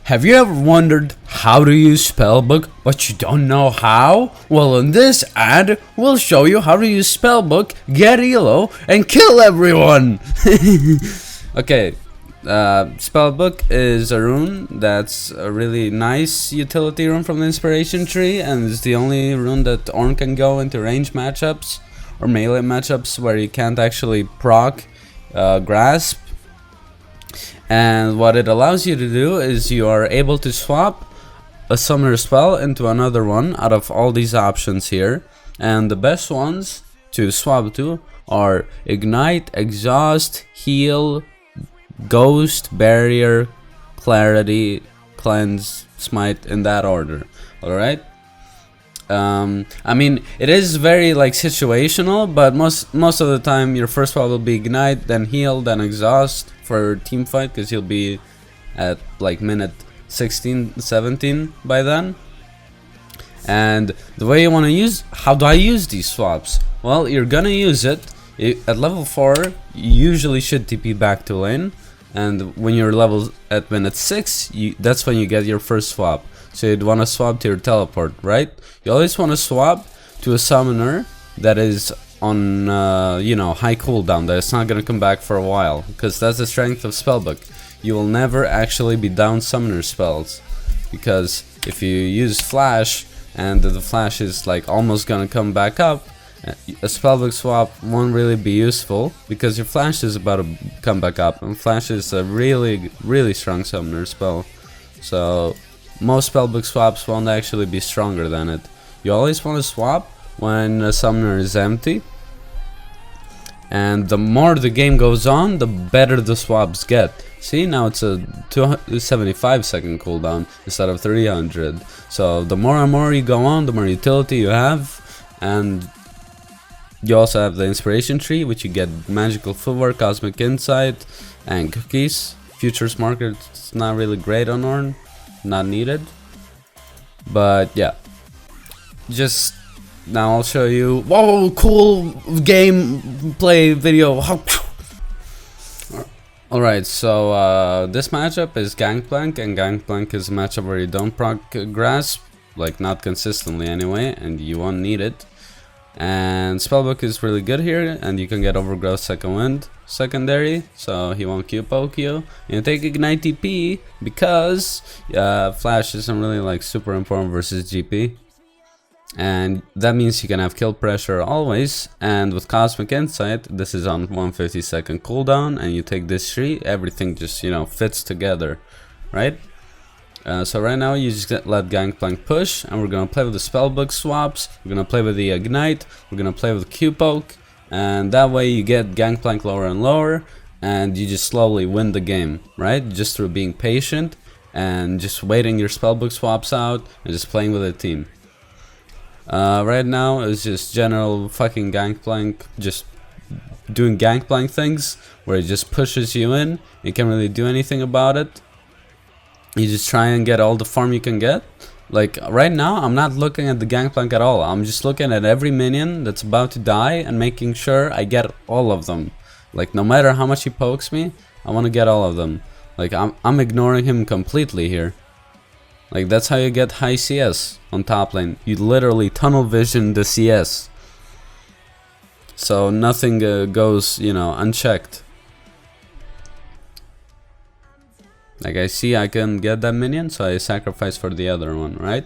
Have you ever wondered how to use Spellbook but you don't know how? Well, in this ad, we'll show you how to use Spellbook, get elo, and kill everyone! Okay, Spellbook is a rune that's a really nice utility rune from the inspiration tree, and it's the only rune that Ornn can go into range matchups or melee matchups where you can't actually proc grasp. And what it allows you to do is you are able to swap a summoner spell into another one out of all these options here, and the best ones to swap to are Ignite, Exhaust, Heal, Ghost, Barrier, Clarity, Cleanse, Smite, in that order. Alright? I mean, it is very like situational, but most of the time your first swap will be Ignite, then Heal, then Exhaust for team fight, because you'll be at like minute 16, 17 by then. And the way you want to use, how do I use these swaps? Well, you're gonna use it at level 4. You usually should TP back to lane, and when you're level at minute 6, that's when you get your first swap. So you'd want to swap to your teleport, right? You always want to swap to a summoner that is on you know, high cooldown, that it's not gonna come back for a while, because that's the strength of Spellbook. You will never actually be down summoner spells, because if you use flash and the flash is like almost gonna come back up, a Spellbook swap won't really be useful, because your flash is about to come back up, and flash is a really strong summoner spell. So most Spellbook swaps won't actually be stronger than it. You always want to swap when a summoner is empty, and the more the game goes on, the better the swaps get. See, now it's a 275 second cooldown instead of 300. So the more and more you go on, the more utility you have. And you also have the inspiration tree, which you get magical footwork, cosmic insight, and cookies. Futures marker, it's not really great on Ornn, not needed. But yeah, just now I'll show you. Whoa, cool gameplay video. Alright, so this matchup is Gangplank, and Gangplank is a matchup where you don't proc grasp, like not consistently anyway, and you won't need it. And Spellbook is really good here, and you can get Overgrowth Second Wind secondary, so he won't Q poke you. And you take Ignite TP because Flash isn't really like super important versus GP. And that means you can have kill pressure always, and with Cosmic Insight, this is on 150 second cooldown, and you take this tree, everything just, you know, fits together, right? So right now you just let Gangplank push, and we're gonna play with the Spellbook swaps, we're gonna play with the Ignite, we're gonna play with Q poke, and that way you get Gangplank lower and lower, and you just slowly win the game, right? Just through being patient, and just waiting your Spellbook swaps out, and just playing with a team. Right now it's just general fucking Gangplank, just doing Gangplank things where it just pushes you in. You can't really do anything about it. You just try and get all the farm you can get. Like right now I'm not looking at the Gangplank at all. I'm just looking at every minion that's about to die and making sure I get all of them. Like no matter how much he pokes me, I want to get all of them. Like I'm ignoring him completely here. Like that's how you get high CS on top lane. You literally tunnel vision the CS, so nothing goes, you know, unchecked. Like I see I can get that minion, so I sacrifice for the other one, right?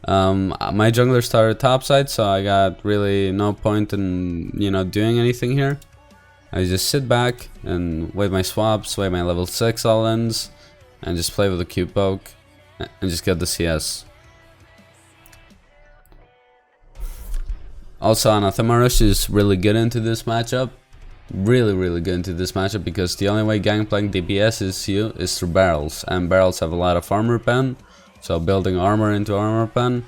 My jungler started topside, so I got really no point in, you know, doing anything here. I just sit back and wait my swaps, wait my level 6 all-ins, and just play with the Q poke and just get the CS. Also, Anathema Rush is really good into this matchup. Really good into this matchup, because the only way Gangplank DPS is through barrels, and barrels have a lot of armor pen. So building armor into armor pen,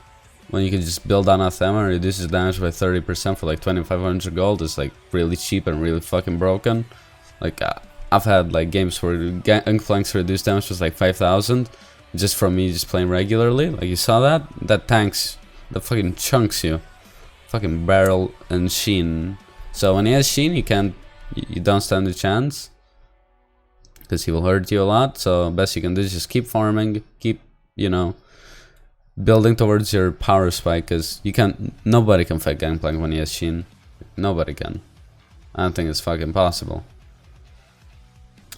when you can just build Anathema, reduces damage by 30% for like 2500 gold, is like really cheap and really fucking broken. Like I've had like games where Gangplank's reduced damage was like 5000. Just from me just playing regularly. Like you saw that? That tanks, that fucking chunks you. Fucking barrel and sheen. So when he has sheen, you don't stand a chance. because he will hurt you a lot. So best you can do is just keep farming, keep, you know, building towards your power spike, because you can't, nobody can fight Gangplank when he has Sheen. Nobody can. I don't think it's fucking possible.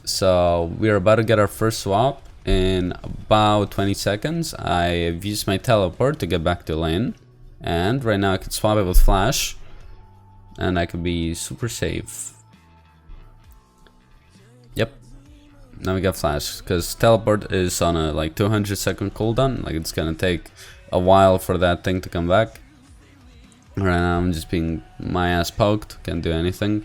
So we're about to get our first swap in about 20 seconds. I've used my teleport to get back to lane, and right now I can swap it with flash, and I can be super safe. Yep. Now we got flash, because teleport is on a like 200-second cooldown. Like, it's gonna take a while for that thing to come back. Right now I'm just being my ass poked, can't do anything.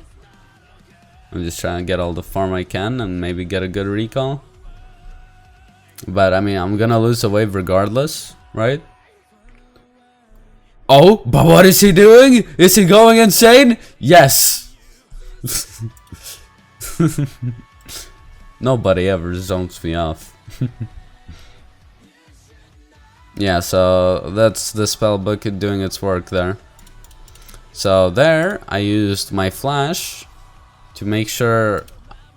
I'm just trying to get all the farm I can and maybe get a good recall. But I mean, I'm gonna lose the wave regardless, right? Oh, but what is he doing? Is he going insane? Yes! Nobody ever zones me off. Yeah, so that's the spellbook doing its work there. So there, I used my flash to make sure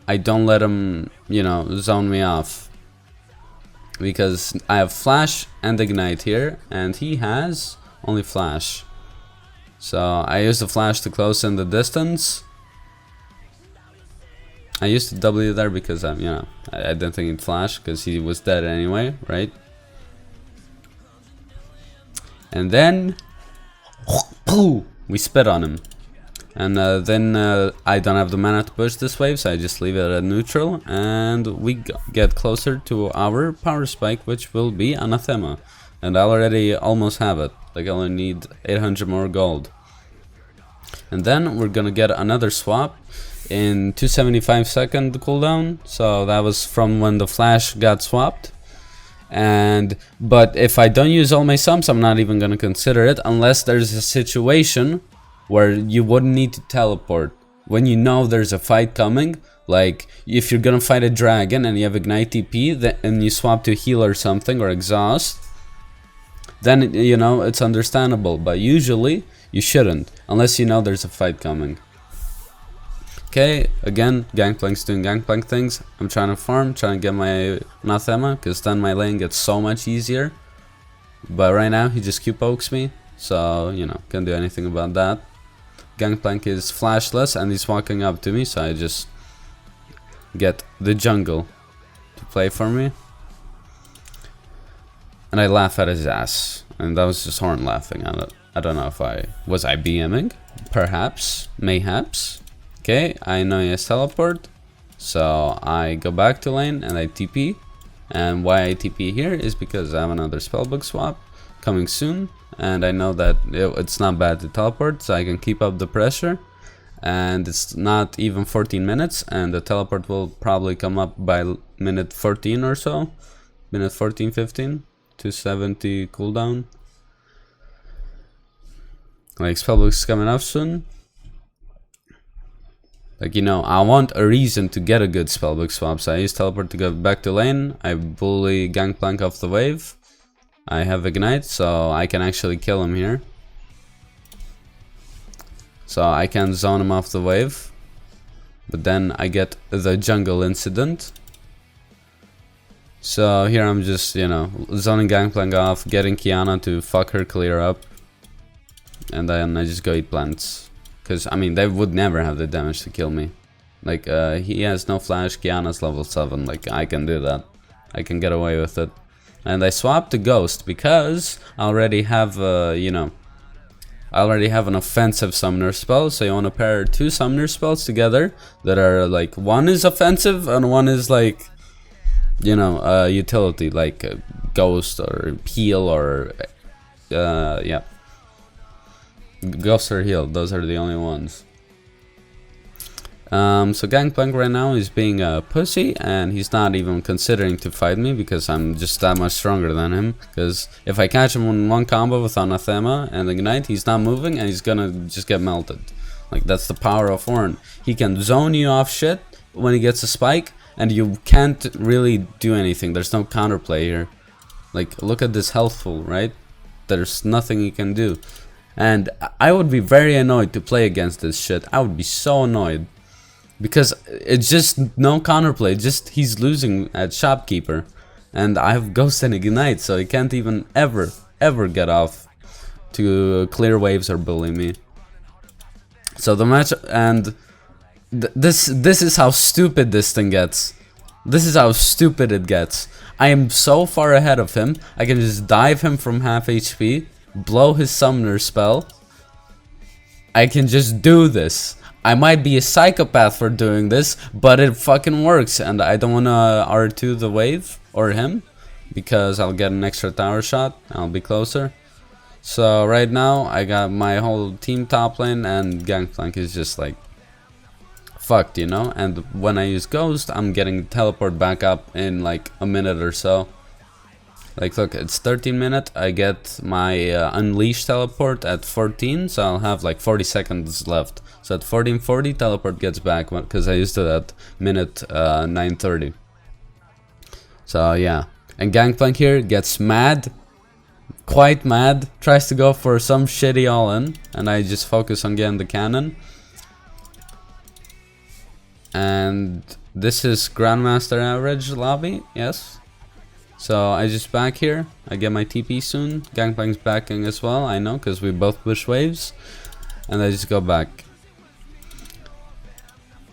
I don't let him, you know, zone me off. Because I have flash and ignite here, and he has only flash. So I used the flash to close in the distance. I used the W there because you know, I didn't think he'd flash because he was dead anyway, right? And then we spit on him. And then I don't have the mana to push this wave, so I just leave it at neutral, and we get closer to our power spike, which will be Anathema. And I already almost have it, like I only need 800 more gold. And then we're gonna get another swap in 275-second cooldown, so that was from when the flash got swapped. But if I don't use all my sums, I'm not even gonna consider it unless there's a situation where you wouldn't need to teleport. When you know there's a fight coming, like if you're gonna fight a dragon and you have ignite TP and you swap to heal or something, or exhaust, then you know it's understandable, but usually you shouldn't unless you know there's a fight coming. Okay, again, Gangplank's doing Gangplank things. I'm trying to farm, trying to get my Anathema, because then my lane gets so much easier. But right now he just Q-pokes me, so you know, can't do anything about that. Gangplank is flashless and he's walking up to me, so I just get the jungle to play for me. And I laugh at his ass, and that was just Ornn laughing at it. I don't know if was I BMing? Perhaps, mayhaps. Okay, I know he has teleport, so I go back to lane and I TP. And why I TP here is because I have another spellbook swap coming soon, and I know that it's not bad to teleport, so I can keep up the pressure. And it's not even 14 minutes, and the teleport will probably come up by minute 14 or so. Minute 14, 15, 270 cooldown. Like, spellbook's coming up soon. Like, you know, I want a reason to get a good spellbook swap, so I use teleport to go back to lane. I bully Gangplank off the wave. I have ignite, so I can actually kill him here. So I can zone him off the wave. But then I get the jungle incident. So here I'm just, you know, zoning Gangplank off, getting Kiana to fuck her clear up. And then I just go eat plants. Because, I mean, they would never have the damage to kill me. Like, he has no flash, Kiana's level 7, like, I can do that. I can get away with it. And I swapped to Ghost because I already have, you know, I already have an offensive summoner spell. So you want to pair two summoner spells together that are, like, one is offensive and one is, like, you know, utility, like Ghost or Heal or, yeah. Ghost or Heal, those are the only ones. So Gangplank right now is being a pussy, and he's not even considering to fight me because I'm just that much stronger than him. Because if I catch him in one combo with Anathema and Ignite, he's not moving and he's gonna just get melted. Like, that's the power of Ornn. He can zone you off shit when he gets a spike, and you can't really do anything. There's no counterplay here. Like, look at this health pool, right? There's nothing he can do. And I would be very annoyed to play against this shit. I would be so annoyed. because it's just no counterplay. Just he's losing at shopkeeper, and I have ghost and ignite, so he can't even ever get off to clear waves or bully me. So the match, and this is how stupid this thing gets. This is how stupid it gets. I am so far ahead of him. I can just dive him from half HP, blow his summoner spell. I can just do this. I might be a psychopath for doing this, but it fucking works. And I don't want to R2 the wave or him, because I'll get an extra tower shot. I'll be closer. So right now I got my whole team top lane, and Gangplank is just like fucked, you know. And when I use ghost, I'm getting teleport back up in like a minute or so. Like look, it's 13 minutes. I get my unleash teleport at 14, so I'll have like 40 seconds left. So at 14:40 teleport gets back, because I used it at minute 9:30. So yeah, and Gangplank here gets mad, quite mad, tries to go for some shitty all-in, and I just focus on getting the cannon. And this is Grandmaster average lobby, yes. So I just back here, I get my TP soon. Gangplank's backing as well, I know, because we both push waves. And I just go back.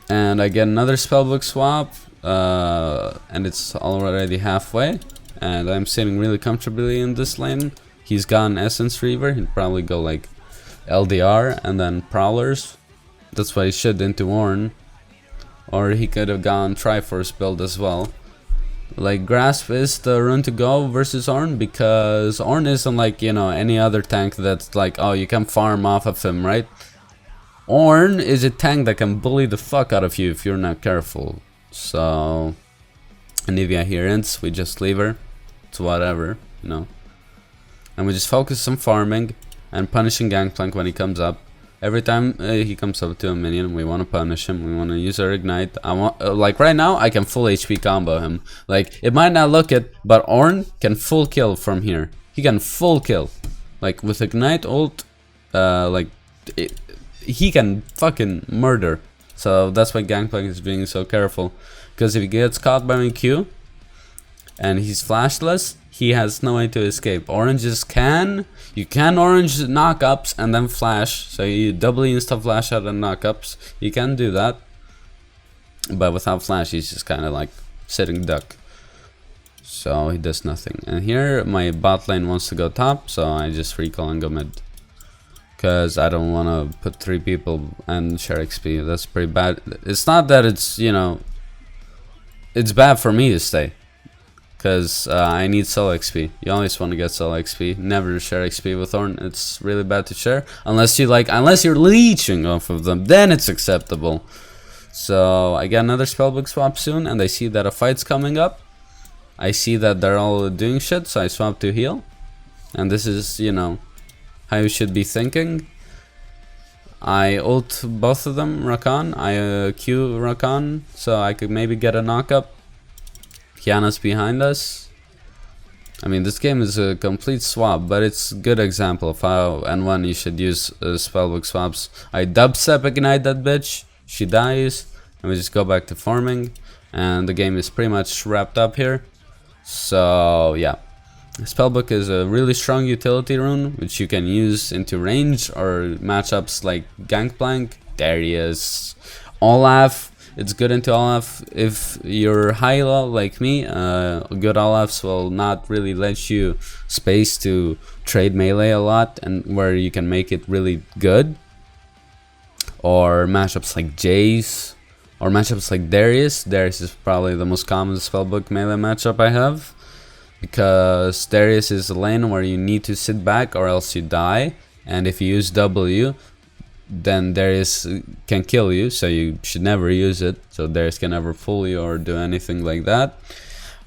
And I get another spellbook swap, and it's already halfway. And I'm sitting really comfortably in this lane. He's gone Essence Reaver, he'd probably go like LDR and then Prowlers. That's what he should into Ornn. Or he could have gone Triforce build as well. Like Grasp is the rune to go versus Ornn, because Ornn isn't like, you know, any other tank that's like, oh, you can farm off of him, right? Ornn is a tank that can bully the fuck out of you if you're not careful. So Anivia here ends, we just leave her. It's whatever, you know. And we just focus on farming and punishing Gangplank when he comes up. Every time he comes up to a minion, we want to punish him. We want to use our ignite. I want, like right now, I can full HP combo him. Like it might not look it, but Ornn can full kill from here. He can full kill, like with ignite ult. He can fucking murder. So that's why Gangplank is being so careful. Because if he gets caught by my Q and he's flashless, he has no way to escape. Oranges can. You can orange knockups and then flash. So you doubly insta flash out and knockups. You can do that. But without flash, he's just kind of like sitting duck. So he does nothing. And here my bot lane wants to go top. So I just recall and go mid. Because I don't want to put 3 people and share XP. That's pretty bad. It's not that it's, you know, it's bad for me to stay. Because I need solo XP. You always want to get solo XP. Never share XP with Ornn. It's really bad to share. Unless you're leeching off of them. Then it's acceptable. So I get another spellbook swap soon. And I see that a fight's coming up. I see that they're all doing shit. So I swap to heal. And this is, you know, how you should be thinking. I ult both of them, Rakan. I Q Rakan. So I could maybe get a knockup. Kiana's behind us. I mean, this game is a complete swap, but it's a good example of how and when you should use spellbook swaps. I dubstep ignite that bitch, she dies, and we just go back to farming, and the game is pretty much wrapped up here. So yeah, spellbook is a really strong utility rune, which you can use into range or matchups like Gangplank, Darius, Olaf. It's good into Olaf. If you're high elo like me, good Olafs will not really let you space to trade melee a lot, and where you can make it really good. Or matchups like Jace, or matchups like Darius. Darius is probably the most common spellbook melee matchup I have, because Darius is a lane where you need to sit back or else you die, and if you use W, then Darius can kill you, so you should never use it. So Darius can never fool you or do anything like that.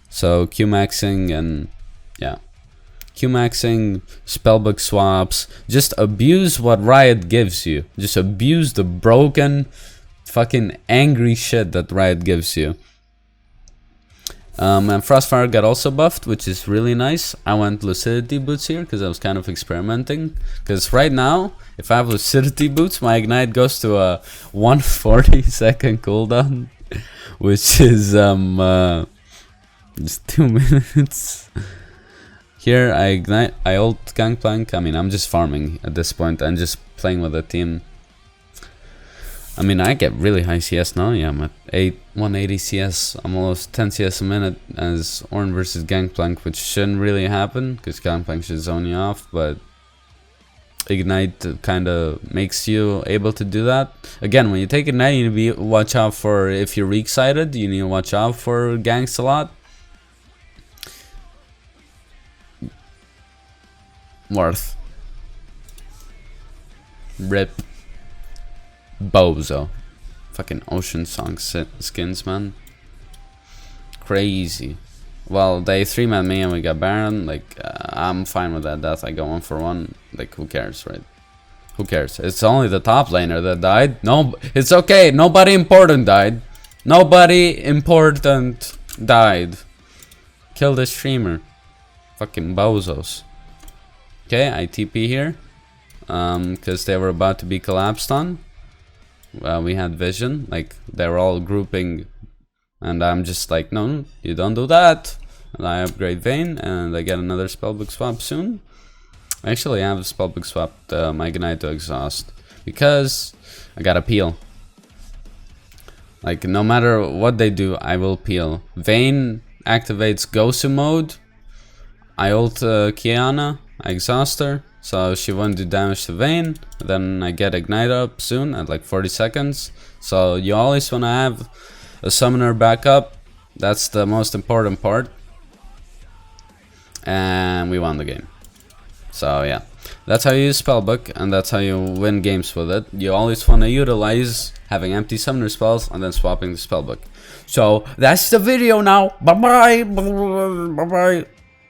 So Q-maxing and yeah, Q-maxing, spellbook swaps, just abuse what Riot gives you. Just abuse the broken, fucking angry shit that Riot gives you. And frostfire got also buffed, which is really nice. I went lucidity boots here because I was kind of experimenting. Because right now, if I have lucidity boots, my ignite goes to a 140-second cooldown, which is just 2 minutes. Here I ignite, I ult Gangplank. I mean, I'm just farming at this point and just playing with the team. I mean, I get really high CS now. Yeah, I'm at 180 CS. I'm almost 10 CS a minute as Ornn versus Gangplank, which shouldn't really happen because Gangplank should zone you off, but Ignite kind of makes you able to do that. Again, when you take Ignite, you need to watch out for, if you're weak sided, you need to watch out for ganks a lot. Worth. Rip. Bozo. Fucking Ocean Song skins, man. Crazy. Well, they 3-man me and we got Baron. Like, I'm fine with that death. I go 1 for 1. Like, who cares, right? Who cares? It's only the top laner that died. No, it's okay. Nobody important died. Nobody important died. Kill the streamer. Fucking bozos. Okay, I TP here. Because they were about to be collapsed on. We had vision. Like, they were all grouping. And I'm just like, no, you don't do that. And I upgrade Vayne, and I get another Spellbook swap soon. Actually, I have a Spellbook swapped my Ignite to Exhaust. Because I gotta peel. Like, no matter what they do, I will peel. Vayne activates Gosu mode. I ult Kiana, I exhaust her. So she won't do damage to Vayne. Then I get Ignite up soon at like 40 seconds. So you always want to have a summoner backup. That's the most important part. And we won the game. So yeah, that's how you use Spellbook, and that's how you win games with it. You always want to utilize having empty summoner spells and then swapping the Spellbook. So that's the video now. Bye bye. Bye bye.